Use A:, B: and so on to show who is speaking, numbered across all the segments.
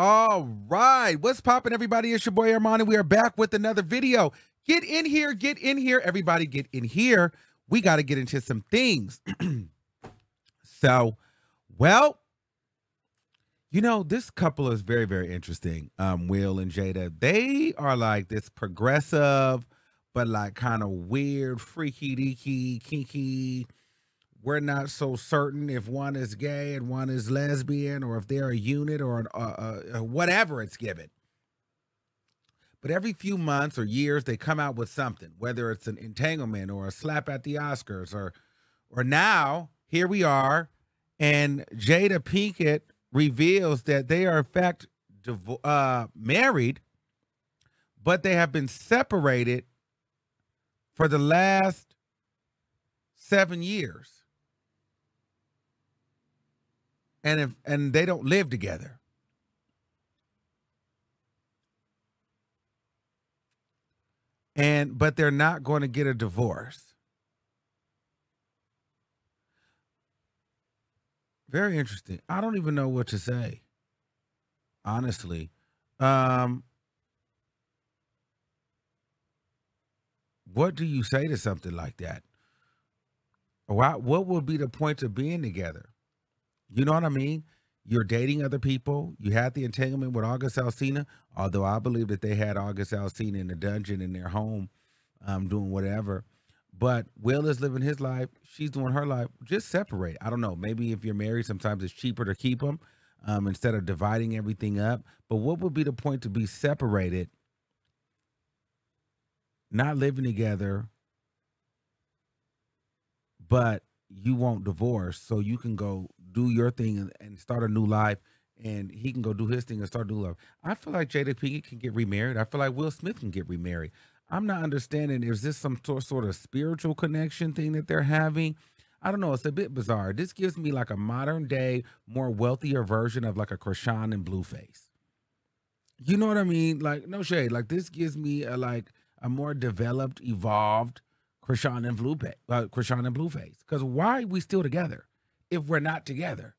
A: All right. What's poppin', everybody? It's your boy Armon, and we are back with another video. Get in here. Get in here. Everybody get in here. We got to get into some things. Well, you know, this couple is very, very interesting. Will and Jada, they are like this progressive, but like kind of weird, freaky deaky, kinky. We're not so certain if one is gay and one is lesbian, or if they're a unit, or whatever it's given. But every few months or years, they come out with something, whether it's an entanglement or a slap at the Oscars, or now here we are, and Jada Pinkett reveals that they are in fact married, but they have been separated for the last 7 years. And they don't live together. But they're not going to get a divorce. Very interesting. I don't even know what to say, honestly. What do you say to something like that? What would be the point of being together? You know what I mean? You're dating other people. You had the entanglement with August Alsina, although I believe that they had August Alsina in a dungeon in their home, doing whatever. But Will is living his life. She's doing her life. Just separate. I don't know. Maybe if you're married, sometimes it's cheaper to keep them instead of dividing everything up. But what would be the point to be separated, not living together, but you won't divorce, so you can go do your thing and start a new life, and he can go do his thing and start a new life. I feel like Jada Pinkett can get remarried. I feel like Will Smith can get remarried. I'm not understanding, is this some sort of spiritual connection thing that they're having? I don't know. It's a bit bizarre. This gives me like a modern day, more wealthier version of like a Krishan and Blueface. You know what I mean? Like, no shade. Like, this gives me a more developed, evolved Krishan and Blueface. Because why are we still together if we're not together?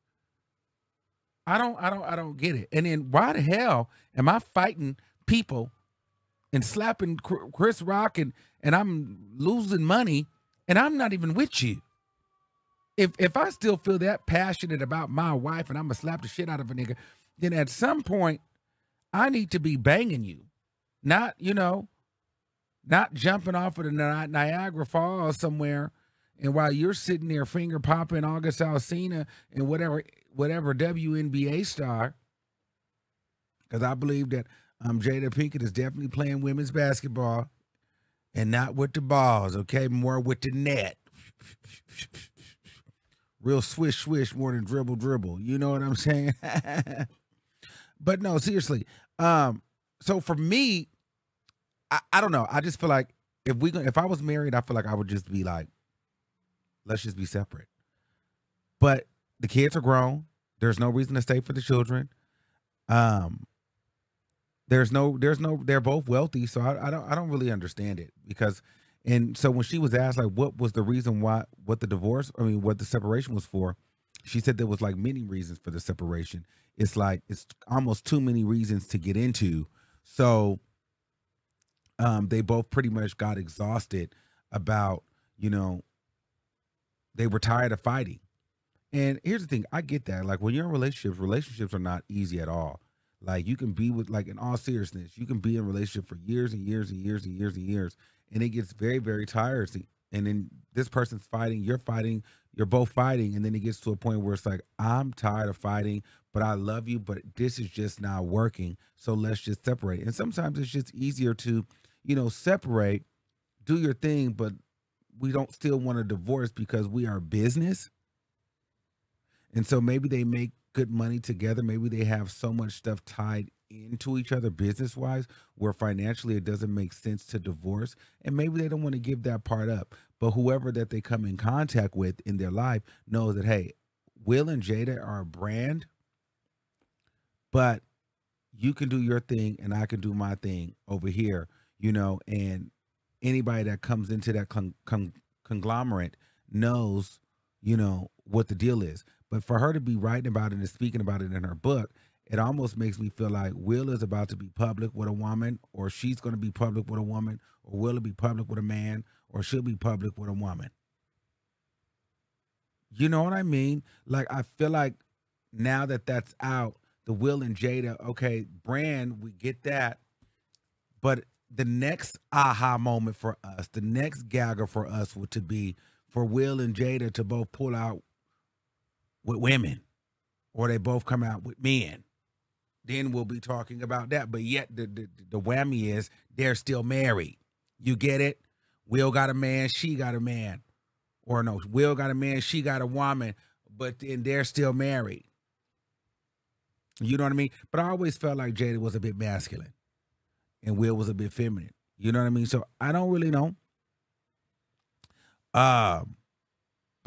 A: I don't get it. And then why the hell am I fighting people and slapping Chris Rock and I'm losing money and I'm not even with you? If I still feel that passionate about my wife and I'm gonna slap the shit out of a nigga, then at some point I need to be banging you, not jumping off of the Niagara Falls somewhere, and while you're sitting there finger popping August Alsina and whatever WNBA star, because I believe that Jada Pinkett is definitely playing women's basketball and not with the balls, okay? More with the net. Real swish, swish more than dribble, dribble. You know what I'm saying? But no, seriously. So for me, I don't know. I just feel like if I was married, I feel like I would just be like, let's just be separate. But the kids are grown. There's no reason to stay for the children. They're both wealthy, so I don't really understand it, because, and so when she was asked like what was the reason what the separation was for, she said there was like many reasons for the separation. It's like it's almost too many reasons to get into. So they both pretty much got exhausted about, they were tired of fighting. And here's the thing, I get that. Like, when you're in relationships are not easy at all. Like, you can be with, like, in all seriousness, you can be in a relationship for years and years and years and years and years, and it gets very, very tiresome. And then this person's fighting, you're both fighting, and then it gets to a point where it's like, I'm tired of fighting, but I love you, but this is just not working, so let's just separate. And sometimes it's just easier to, separate, do your thing, but we don't still want a divorce because we are business. And so maybe they make good money together. Maybe they have so much stuff tied into each other business-wise where financially it doesn't make sense to divorce. And maybe they don't want to give that part up. But whoever that they come in contact with in their life knows that, hey, Will and Jada are a brand, but you can do your thing and I can do my thing over here, and anybody that comes into that conglomerate knows, what the deal is. But for her to be writing about it and speaking about it in her book, it almost makes me feel like Will is about to be public with a woman, or she's going to be public with a woman, or Will be public with a man, or she'll be public with a woman. You know what I mean? Like, I feel like now that that's out, the Will and Jada, okay, brand, we get that. But the next aha moment for us, the next gagger for us would to be for Will and Jada to both pull out with women, or they both come out with men. Then we'll be talking about that. But yet the whammy is they're still married. You get it? Will got a man, she got a man. Or no, Will got a man, she got a woman, but then they're still married. You know what I mean? But I always felt like Jada was a bit masculine and Will was a bit feminine. You know what I mean? So I don't really know. But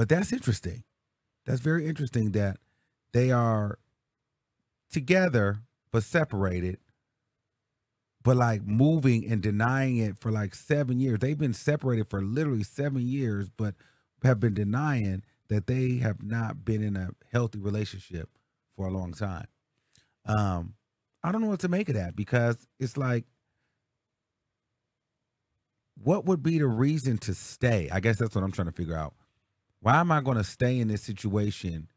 A: that's interesting. That's very interesting that they are together but separated, but like moving and denying it for like 7 years. They've been separated for literally 7 years, but have been denying that they have not been in a healthy relationship for a long time. I don't know what to make of that, because it's like, what would be the reason to stay? I guess that's what I'm trying to figure out. Why am I going to stay in this situation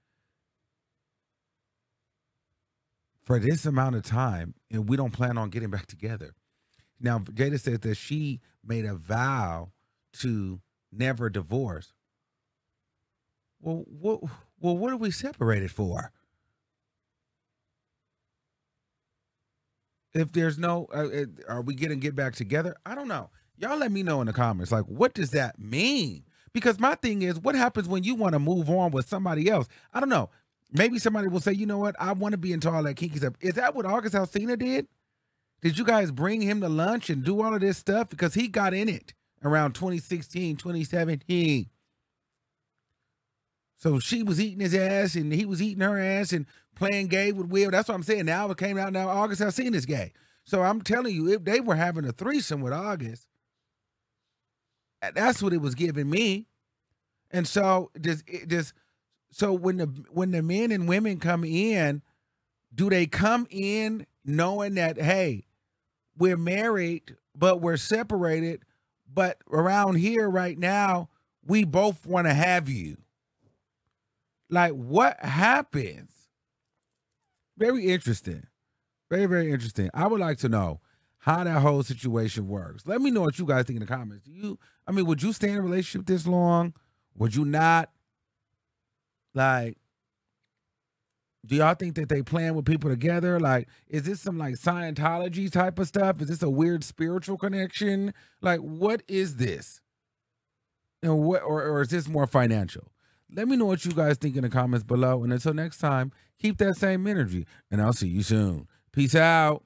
A: for this amount of time and we don't plan on getting back together? Now, Jada says that she made a vow to never divorce. Well, what are we separated for? If there's no, are we going to get back together? I don't know. Y'all let me know in the comments. Like, what does that mean? Because my thing is, what happens when you want to move on with somebody else? I don't know. Maybe somebody will say, you know what? I want to be into all that kinky stuff. Is that what August Alsina did? Did you guys bring him to lunch and do all of this stuff? Because he got in it around 2016, 2017. So she was eating his ass and he was eating her ass and playing gay with Will. That's what I'm saying. Now it came out now August Alsina's gay. So I'm telling you, if they were having a threesome with August, that's what it was giving me. And so so when the men and women come in, do they come in knowing that, hey, we're married, but we're separated, but around here right now, we both want to have you? Like, what happens? Very interesting. Very, very interesting. I would like to know how that whole situation works. Let me know what you guys think in the comments. Would you stay in a relationship this long? Would you not? Like, do y'all think that they plan with people together? Like, is this some like Scientology type of stuff? Is this a weird spiritual connection? Like, what is this? And what, or is this more financial? Let me know what you guys think in the comments below. And until next time, keep that same energy. And I'll see you soon. Peace out.